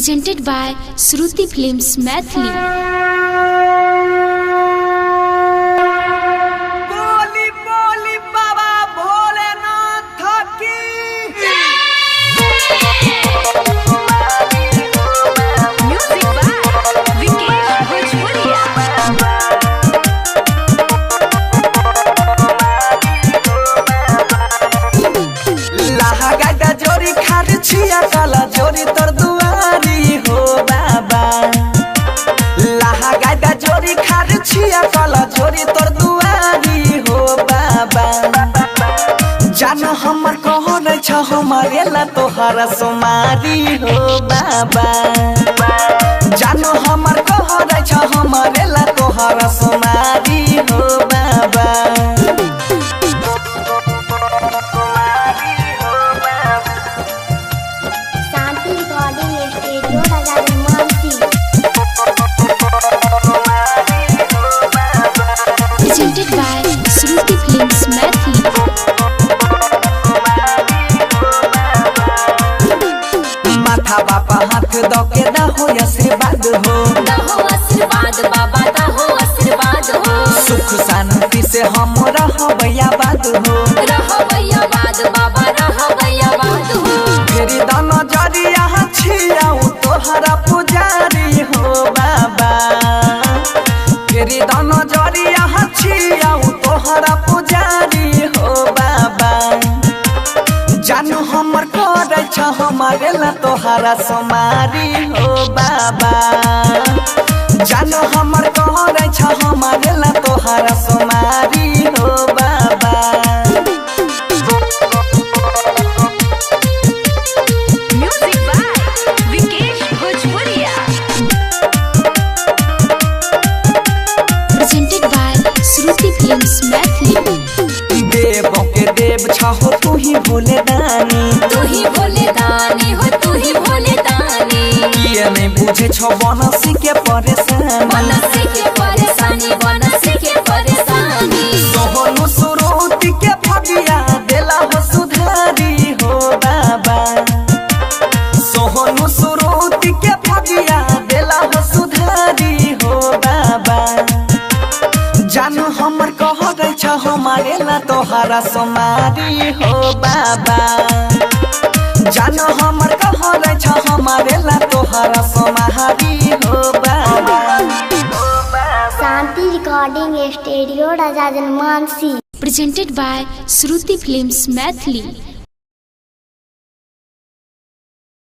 presented by Shruti Films Maithili। काला जोरी तोर दुआरी हो बाबा लाहा गादा जोरी खार छिया काला जोरी तोर दुआरी हो बाबा जान हमर कहो नै छ हमारे ला तोहरा सोमारी हो बाबा जान हमर कहो नै छ हमारे ला तोहरा सोमारी हो बाबा। Presented by Shruti Films Maithili। माथा बापा हाथ दो के दहो आशीर्वाद हो, दहो आशीर्वाद बाबा दहो आशीर्वाद हो। सुख शांति से हम रहबैया बाद हो, रहबैयाबाद बाबा रहबैयाबाद हो। फेरी दाना जरिया छिया तोहरा पुजारी हो बाबा फेरी दाना जरिया छिया तोहरा पुजारी हो बाबा जानू हमर करे छ हमारे ला तोहरा सोमारी हो बाबा जानू हमर करे छ हमारे ला तोहरा सोमारी हो बाबा। Presented by Shruti Films Maithili। देवों के देव छहो तू ही भोले दानी, तू ही भोले दानी हो तू ही भोले दानी। किए नहीं बुझे छो बनसी के परेशानी, बनसी के परेशानी बनसी के परेशानी। सोहनु सुरुति के भगिया देला हो सुधारी हो बाबा सोहनु सुरुति के भगिया देला हो सुधारी हो बाबा जानू हमर कह गई छ हमारे ला तोहरा सोमारी हो बाबा जानू हमर कह गई छ हमारे ला तोहरा सोमारी हो बाबा। शांति रिकॉर्डिंग स्टूडियो राजा जनमानसी। Presented by Shruti Films Maithili।